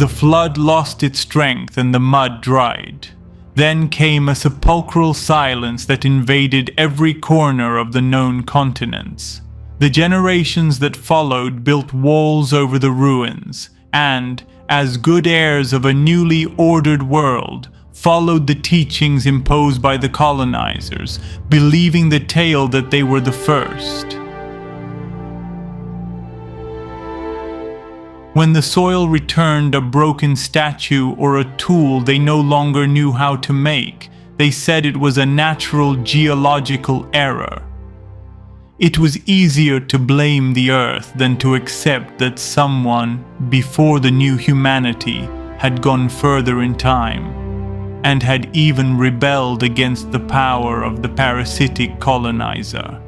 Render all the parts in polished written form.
The flood lost its strength and the mud dried. Then came a sepulchral silence that invaded every corner of the known continents. The generations that followed built walls over the ruins, and, as good heirs of a newly ordered world, followed the teachings imposed by the colonizers, believing the tale that they were the first. When the soil returned a broken statue or a tool they no longer knew how to make, they said it was a natural geological error. It was easier to blame the earth than to accept that someone, before the new humanity, had gone further in time, and had even rebelled against the power of the parasitic colonizer.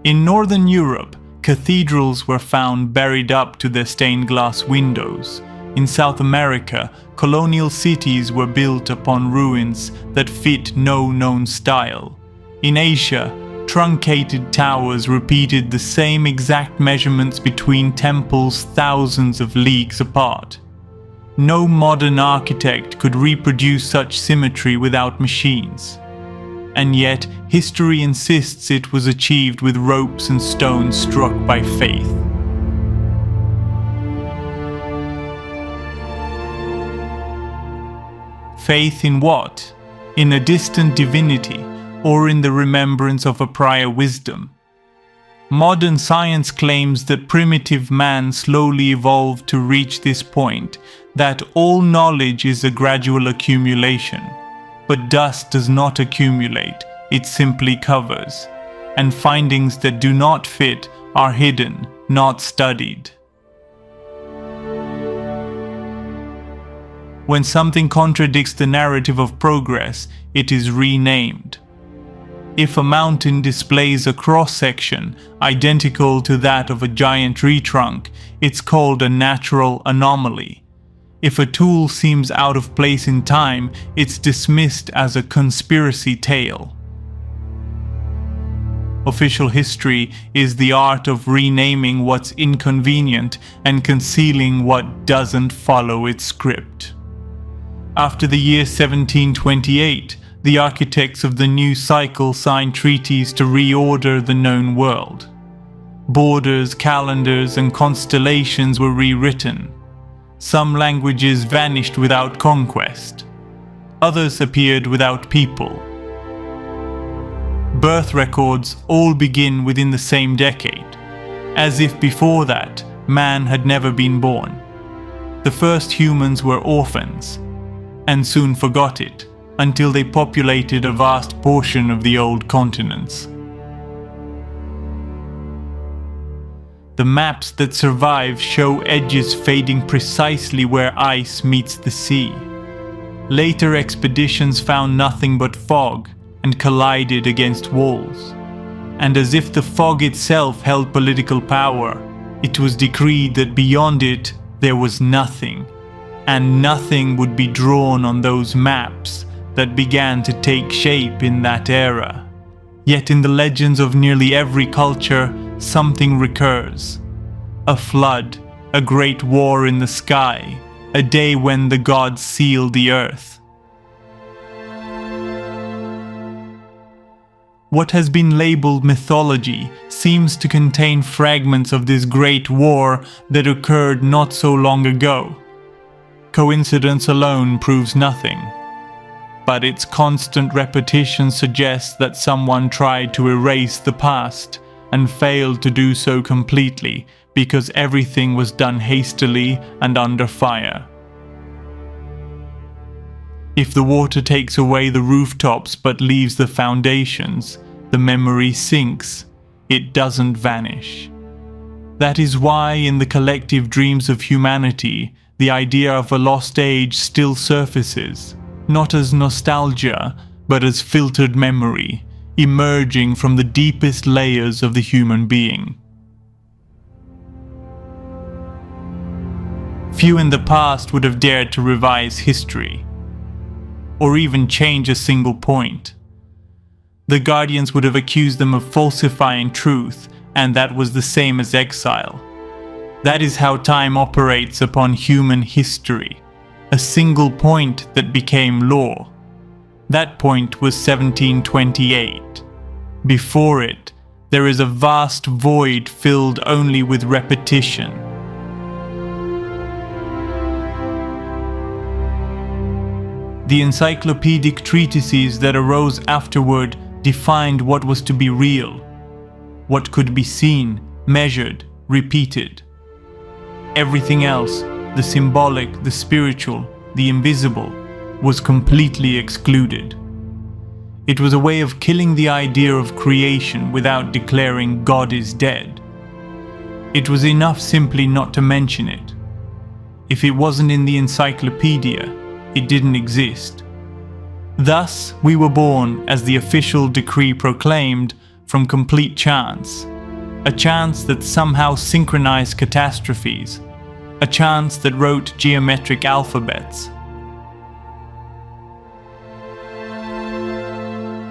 In Northern Europe, cathedrals were found buried up to their stained glass windows. In South America, colonial cities were built upon ruins that fit no known style. In Asia, truncated towers repeated the same exact measurements between temples thousands of leagues apart. No modern architect could reproduce such symmetry without machines. And yet, history insists it was achieved with ropes and stones struck by faith. Faith in what? In a distant divinity, or in the remembrance of a prior wisdom? Modern science claims that primitive man slowly evolved to reach this point, that all knowledge is a gradual accumulation. But dust does not accumulate, it simply covers, and findings that do not fit are hidden, not studied. When something contradicts the narrative of progress, it is renamed. If a mountain displays a cross-section identical to that of a giant tree trunk, it's called a natural anomaly. If a tool seems out of place in time, it's dismissed as a conspiracy tale. Official history is the art of renaming what's inconvenient and concealing what doesn't follow its script. After the year 1728, the architects of the new cycle signed treaties to reorder the known world. Borders, calendars, and constellations were rewritten. Some languages vanished without conquest. Others appeared without people. Birth records all begin within the same decade, as if before that, man had never been born. The first humans were orphans, and soon forgot it, until they populated a vast portion of the old continents. The maps that survive show edges fading precisely where ice meets the sea. Later expeditions found nothing but fog and collided against walls. And as if the fog itself held political power, it was decreed that beyond it there was nothing, and nothing would be drawn on those maps that began to take shape in that era. Yet in the legends of nearly every culture, something recurs. A flood, a great war in the sky, a day when the gods sealed the earth. What has been labeled mythology seems to contain fragments of this great war that occurred not so long ago. Coincidence alone proves nothing, but its constant repetition suggests that someone tried to erase the past and failed to do so completely because everything was done hastily and under fire. If the water takes away the rooftops but leaves the foundations, the memory sinks, it doesn't vanish. That is why in the collective dreams of humanity, the idea of a lost age still surfaces, not as nostalgia, but as filtered memory, emerging from the deepest layers of the human being. Few in the past would have dared to revise history, or even change a single point. The guardians would have accused them of falsifying truth, and that was the same as exile. That is how time operates upon human history. A single point that became law. That point was 1728. Before it, there is a vast void filled only with repetition. The encyclopedic treatises that arose afterward defined what was to be real, what could be seen, measured, repeated. Everything else, the symbolic, the spiritual, the invisible, was completely excluded. It was a way of killing the idea of creation without declaring God is dead. It was enough simply not to mention it. If it wasn't in the encyclopedia, it didn't exist. Thus, we were born, as the official decree proclaimed, from complete chance. A chance that somehow synchronized catastrophes. A chance that wrote geometric alphabets.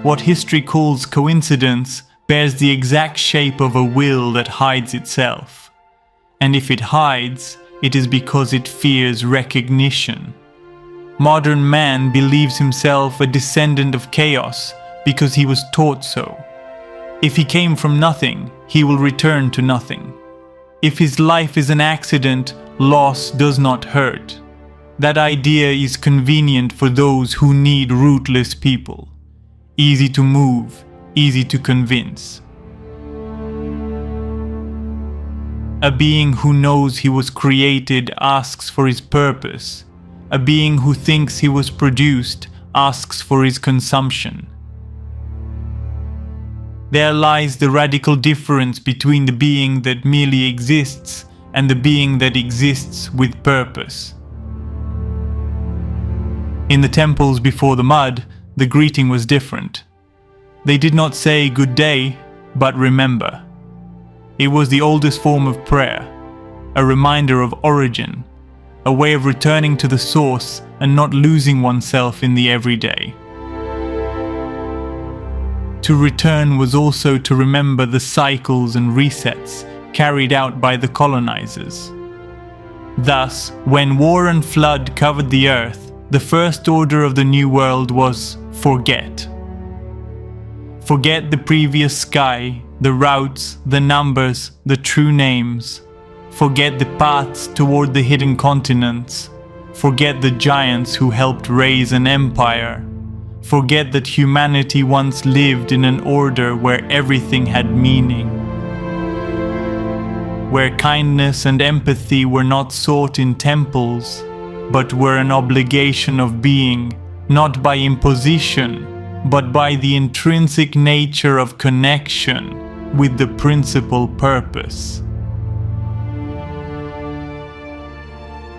What history calls coincidence bears the exact shape of a will that hides itself. And if it hides, it is because it fears recognition. Modern man believes himself a descendant of chaos because he was taught so. If he came from nothing, he will return to nothing. If his life is an accident, loss does not hurt. That idea is convenient for those who need rootless people. Easy to move, easy to convince. A being who knows he was created asks for his purpose. A being who thinks he was produced asks for his consumption. There lies the radical difference between the being that merely exists and the being that exists with purpose. In the temples before the mud, the greeting was different. They did not say good day, but remember. It was the oldest form of prayer, a reminder of origin, a way of returning to the source and not losing oneself in the everyday. To return was also to remember the cycles and resets carried out by the colonizers. Thus, when war and flood covered the earth, the first order of the New World was forget. Forget the previous sky, the routes, the numbers, the true names. Forget the paths toward the hidden continents. Forget the giants who helped raise an empire. Forget that humanity once lived in an order where everything had meaning. Where kindness and empathy were not sought in temples, but were an obligation of being, not by imposition, but by the intrinsic nature of connection with the principal purpose.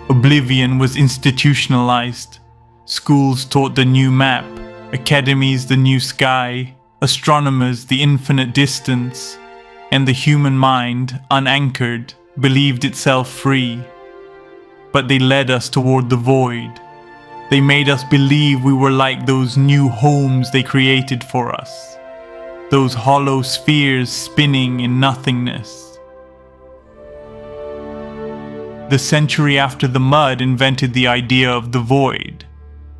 Oblivion was institutionalized. Schools taught the new map, academies the new sky, astronomers the infinite distance, and the human mind, unanchored, believed itself free. But they led us toward the void. They made us believe we were like those new homes they created for us, those hollow spheres spinning in nothingness. The century after the mud invented the idea of the void,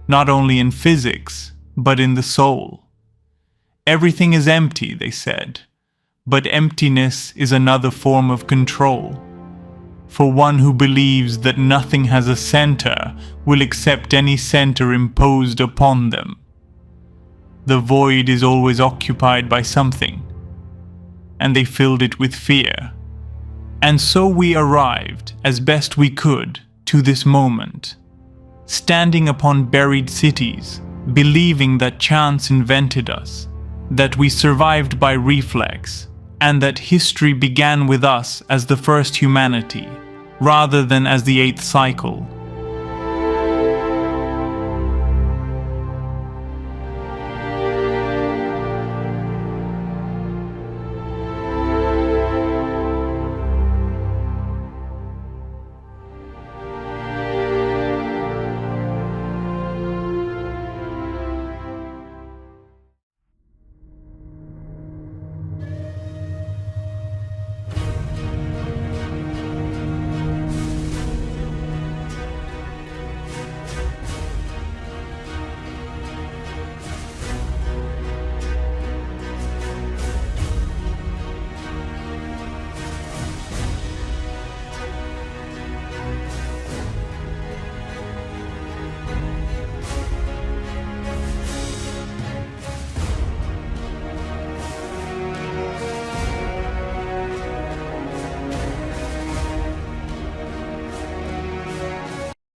not only in physics, but in the soul. Everything is empty, they said, but emptiness is another form of control. For one who believes that nothing has a center will accept any center imposed upon them. The void is always occupied by something, and they filled it with fear. And so we arrived, as best we could, to this moment, standing upon buried cities, believing that chance invented us, that we survived by reflex, and that history began with us as the first humanity, rather than as the eighth cycle,